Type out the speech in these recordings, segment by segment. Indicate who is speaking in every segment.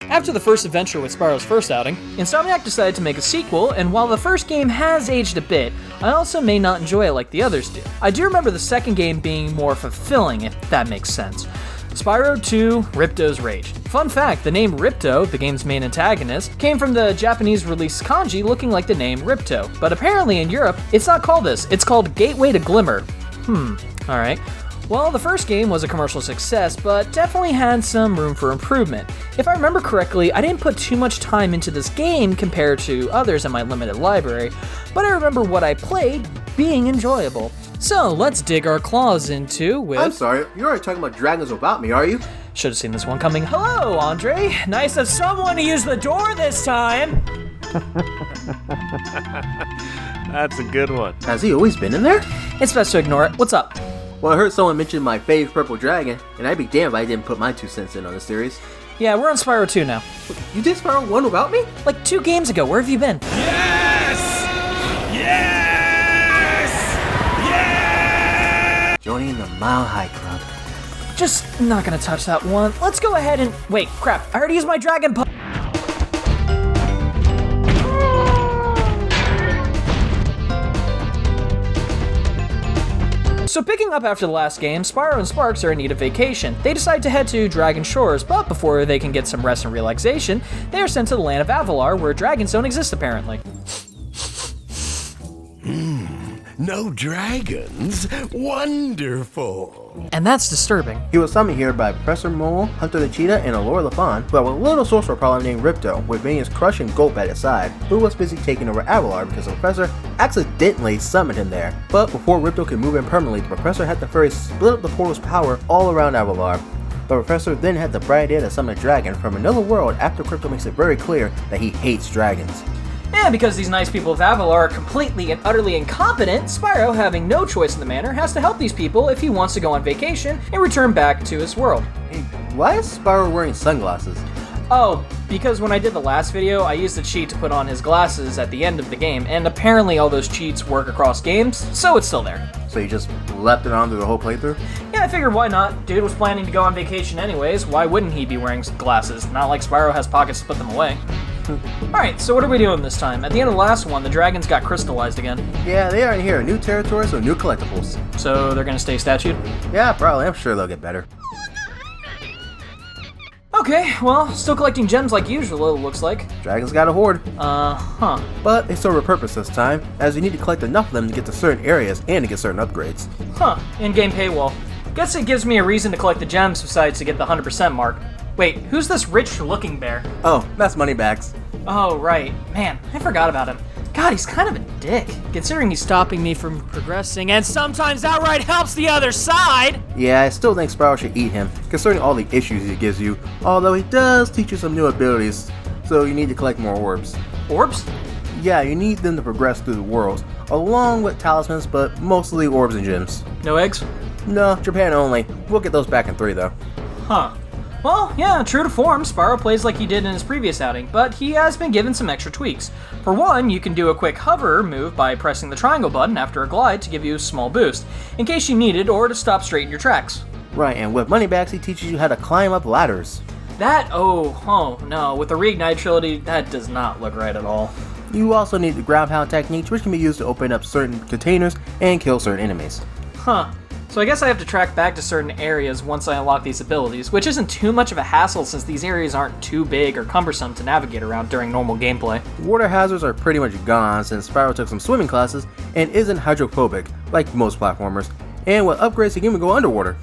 Speaker 1: After the first adventure with Spyro's first outing, Insomniac decided to make a sequel, and while the first game has aged a bit, I also may not enjoy it like the others do. I do remember the second game being more fulfilling, if that makes sense. Spyro 2, Ripto's Rage. Fun fact, the name Ripto, the game's main antagonist, came from the Japanese release kanji looking like the name Ripto, but apparently in Europe, it's not called this, it's called Gateway to Glimmer. Alright. Well, the first game was a commercial success, but definitely had some room for improvement. If I remember correctly, I didn't put too much time into this game compared to others in my limited library, but I remember what I played being enjoyable. So, let's dig our claws into with...
Speaker 2: I'm sorry, you're already talking about dragons without me, are you?
Speaker 1: Should have seen this one coming. Hello, Andre. Nice of someone to use the door this time.
Speaker 3: That's a good one.
Speaker 2: Has he always been in there?
Speaker 1: It's best to ignore it. What's up?
Speaker 2: Well, I heard someone mention my fave purple dragon, and I'd be damned if I didn't put my 2 cents in on the series.
Speaker 1: Yeah, we're on Spyro 2 now.
Speaker 2: You did Spyro 1 without me?
Speaker 1: Like 2 games ago, where have you been?
Speaker 3: Yes! Yes! Yes!
Speaker 2: Joining the Mile High Club.
Speaker 1: Just not gonna touch that one. Let's go ahead and... Wait, crap. I already used my dragon punch. So picking up after the last game, Spyro and Sparks are in need of vacation. They decide to head to Dragon Shores, but before they can get some rest and relaxation, they are sent to the land of Avalar, where dragons don't exist apparently.
Speaker 4: No dragons? Wonderful!
Speaker 1: And that's disturbing.
Speaker 2: He was summoned here by Professor Mole, Hunter the Cheetah, and Alora Lafon, but with a little sorcerer problem named Ripto, with Vania's crushing gulp at his side, who was busy taking over Avalar because the Professor accidentally summoned him there. But before Ripto could move in permanently, the Professor had the fairies split up the portal's power all around Avalar. The Professor then had the bright idea to summon a dragon from another world after Crypto makes it very clear that he hates dragons.
Speaker 1: And because these nice people of Avalar are completely and utterly incompetent, Spyro, having no choice in the matter, has to help these people if he wants to go on vacation and return back to his world.
Speaker 2: Hey, why is Spyro wearing sunglasses?
Speaker 1: Oh, because when I did the last video, I used a cheat to put on his glasses at the end of the game, and apparently all those cheats work across games, so it's still there.
Speaker 2: So you just left it on through the whole playthrough?
Speaker 1: Yeah, I figured why not? Dude was planning to go on vacation anyways, why wouldn't he be wearing glasses? Not like Spyro has pockets to put them away. Alright, so what are we doing this time? At the end of the last one, the dragons got crystallized again.
Speaker 2: Yeah, they are in here. New territories or new collectibles.
Speaker 1: So they're gonna stay statued?
Speaker 2: Yeah, probably. I'm sure they'll get better.
Speaker 1: Okay, well, still collecting gems like usual, it looks like.
Speaker 2: Dragons got a horde.
Speaker 1: Uh-huh.
Speaker 2: But they serve a purpose this time, as you need to collect enough of them to get to certain areas and to get certain upgrades.
Speaker 1: Huh, in-game paywall. Guess it gives me a reason to collect the gems besides to get the 100% mark. Wait, who's this rich-looking bear?
Speaker 2: Oh, that's Moneybags.
Speaker 1: Oh, right. Man, I forgot about him. God, he's kind of a dick, considering he's stopping me from progressing and sometimes outright helps the other side!
Speaker 2: Yeah, I still think Spyro should eat him, considering all the issues he gives you, although he does teach you some new abilities, so you need to collect more orbs.
Speaker 1: Orbs?
Speaker 2: Yeah, you need them to progress through the worlds, along with talismans, but mostly orbs and gems.
Speaker 1: No eggs?
Speaker 2: No, Japan only. We'll get those back in 3 though.
Speaker 1: Huh. Well, yeah, true to form, Spyro plays like he did in his previous outing, but he has been given some extra tweaks. For one, you can do a quick hover move by pressing the triangle button after a glide to give you a small boost, in case you need it or to stop straight in your tracks.
Speaker 2: Right, and with Moneybags he teaches you how to climb up ladders.
Speaker 1: That, oh no, with the Reignite trilogy, that does not look right at all.
Speaker 2: You also need the ground pound techniques, which can be used to open up certain containers and kill certain enemies.
Speaker 1: Huh. So I guess I have to track back to certain areas once I unlock these abilities, which isn't too much of a hassle since these areas aren't too big or cumbersome to navigate around during normal gameplay.
Speaker 2: Water hazards are pretty much gone since Spyro took some swimming classes and isn't hydrophobic, like most platformers, and with upgrades he can even go underwater.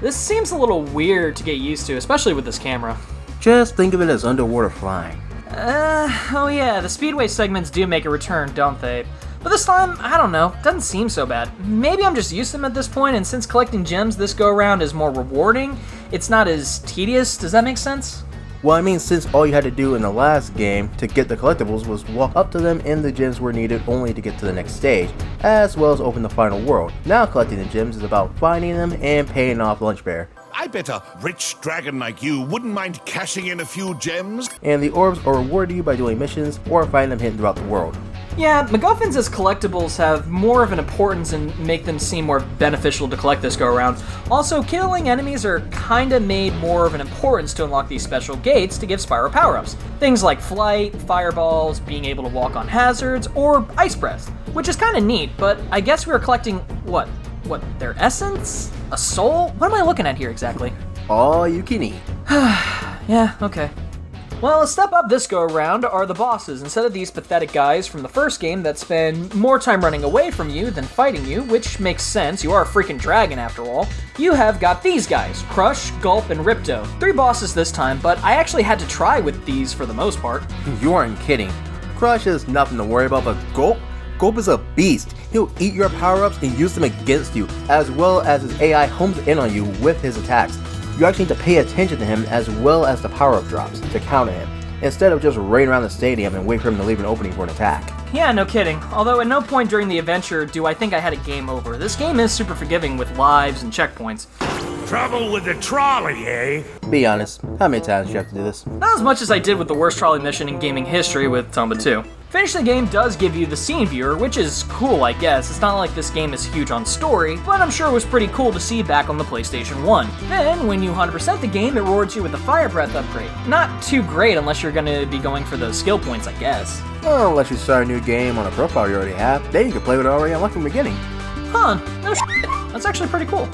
Speaker 1: This seems a little weird to get used to, especially with this camera.
Speaker 2: Just think of it as underwater flying.
Speaker 1: Oh yeah, the Speedway segments do make a return, don't they? But this time, I don't know, doesn't seem so bad. Maybe I'm just used to them at this point, and since collecting gems this go-around is more rewarding, it's not as tedious. Does that make sense?
Speaker 2: Well, I mean, since all you had to do in the last game to get the collectibles was walk up to them and the gems were needed only to get to the next stage, as well as open the final world. Now collecting the gems is about finding them and paying off Lunch Bear.
Speaker 4: I bet a rich dragon like you wouldn't mind cashing in a few gems.
Speaker 2: And the orbs are rewarded you by doing missions or finding them hidden throughout the world.
Speaker 1: Yeah, MacGuffins as collectibles have more of an importance and make them seem more beneficial to collect this go-around. Also, killing enemies are kinda made more of an importance to unlock these special gates to give Spyro power-ups. Things like flight, fireballs, being able to walk on hazards, or ice breath, which is kinda neat, but I guess we were collecting, what, their essence? A soul? What am I looking at here exactly?
Speaker 2: All you can eat.
Speaker 1: Yeah, okay. Well, a step up this go-around are the bosses. Instead of these pathetic guys from the first game that spend more time running away from you than fighting you, which makes sense, you are a freaking dragon after all, you have got these guys, Crush, Gulp, and Ripto. 3 bosses this time, but I actually had to try with these for the most part.
Speaker 2: You aren't kidding. Crush is nothing to worry about, but Gulp is a beast. He'll eat your power-ups and use them against you, as well as his AI homes in on you with his attacks. You actually need to pay attention to him as well as the power-up drops to counter him, instead of just running around the stadium and wait for him to leave an opening for an attack.
Speaker 1: Yeah, no kidding. Although at no point during the adventure do I think I had a game over. This game is super forgiving with lives and checkpoints.
Speaker 4: Trouble with the trolley, eh?
Speaker 2: Be honest, how many times do you have to do this?
Speaker 1: Not as much as I did with the worst trolley mission in gaming history with Tomba 2. Finishing the game does give you the scene viewer, which is cool, I guess. It's not like this game is huge on story, but I'm sure it was pretty cool to see back on the PlayStation 1. Then, when you 100% the game, it rewards you with a fire breath upgrade. Not too great unless you're gonna be going for those skill points, I guess.
Speaker 2: Well, unless you start a new game on a profile you already have, then you can play with it already unlocked from the beginning.
Speaker 1: Huh, no shit. That's actually pretty cool.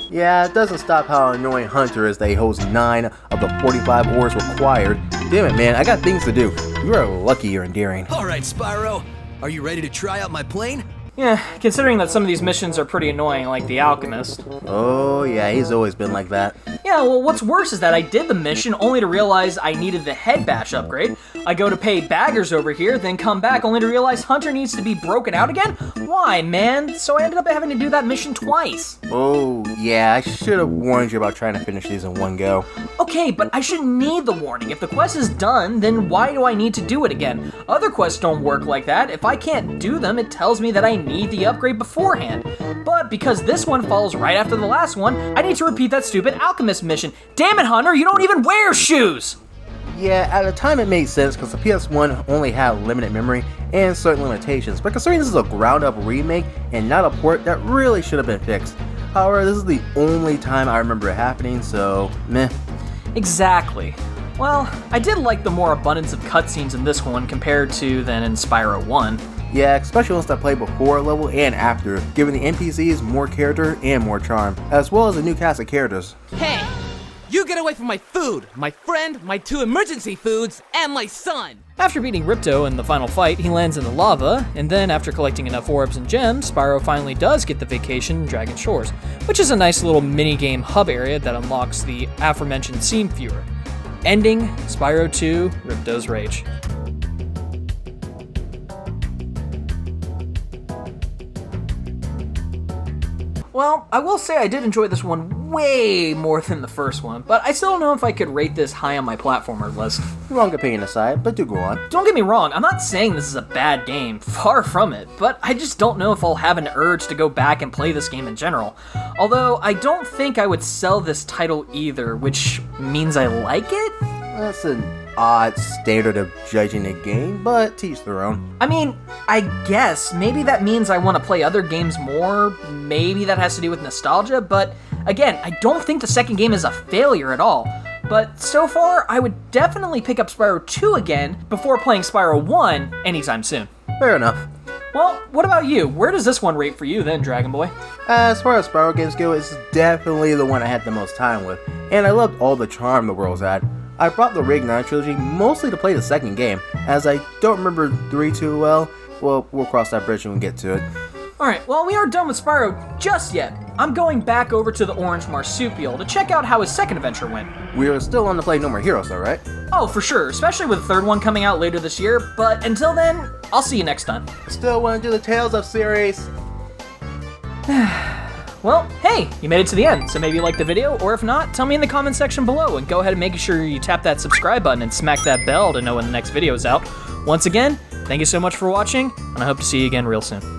Speaker 2: Yeah, it doesn't stop how annoying Hunter is that he holds 9 of the 45 ores required. Damn it, man, I got things to do. You are lucky you're endearing.
Speaker 5: Alright, Spyro. Are you ready to try out my plane?
Speaker 1: Yeah, considering that some of these missions are pretty annoying, like the Alchemist.
Speaker 2: Oh yeah, he's always been like that.
Speaker 1: Yeah, well, what's worse is that I did the mission only to realize I needed the head bash upgrade. I go to pay Baggers over here, then come back only to realize Hunter needs to be broken out again? Why, man? So I ended up having to do that mission twice.
Speaker 2: Oh yeah, I should have warned you about trying to finish these in one go.
Speaker 1: Okay, but I shouldn't need the warning. If the quest is done, then why do I need to do it again? Other quests don't work like that. If I can't do them, it tells me that I need the upgrade beforehand. But because this one falls right after the last one, I need to repeat that stupid Alchemist mission. Damn it, Hunter, you don't even wear shoes!
Speaker 2: Yeah, at the time it made sense because the PS1 only had limited memory and certain limitations, but considering this is a ground-up remake and not a port, that really should have been fixed. However, this is the only time I remember it happening, so meh.
Speaker 1: Exactly. Well, I did like the more abundance of cutscenes in this one compared to than in Spyro 1.
Speaker 2: Yeah, especially once I played before a level and after, giving the NPCs more character and more charm, as well as a new cast of characters.
Speaker 6: Hey! You get away from my food, my friend, my 2 emergency foods, and my son!
Speaker 1: After beating Ripto in the final fight, he lands in the lava, and then after collecting enough orbs and gems, Spyro finally does get the vacation in Dragon Shores, which is a nice little mini-game hub area that unlocks the aforementioned scene viewer, ending Spyro 2: Ripto's Rage. Well, I will say I did enjoy this one way more than the first one, but I still don't know if I could rate this high on my platformer list.
Speaker 2: Wrong opinion aside, but do go on.
Speaker 1: Don't get me wrong, I'm not saying this is a bad game, far from it, but I just don't know if I'll have an urge to go back and play this game in general. Although, I don't think I would sell this title either, which means I like it?
Speaker 2: That's an odd standard of judging a game, but teach their own.
Speaker 1: I mean, I guess, maybe that means I want to play other games more, maybe that has to do with nostalgia, but again, I don't think the second game is a failure at all. But so far, I would definitely pick up Spyro 2 again before playing Spyro 1 anytime soon.
Speaker 2: Fair enough.
Speaker 1: Well, what about you? Where does this one rate for you then, Dragon Boy?
Speaker 2: As far as Spyro games go, it's definitely the one I had the most time with, and I loved all the charm the world's had. I brought the Rig 9 trilogy mostly to play the second game, as I don't remember 3 too well. Well, we'll cross that bridge when we get to it.
Speaker 1: Alright, well, we aren't done with Spyro just yet. I'm going back over to the Orange Marsupial to check out how his second adventure went.
Speaker 2: We are still on the play No More Heroes though, right?
Speaker 1: Oh, for sure, especially with the third one coming out later this year, but until then, I'll see you next time.
Speaker 2: Still want to do the Tales of series.
Speaker 1: Well, hey, you made it to the end, so maybe you liked the video, or if not, tell me in the comment section below, and go ahead and make sure you tap that subscribe button and smack that bell to know when the next video is out. Once again, thank you so much for watching, and I hope to see you again real soon.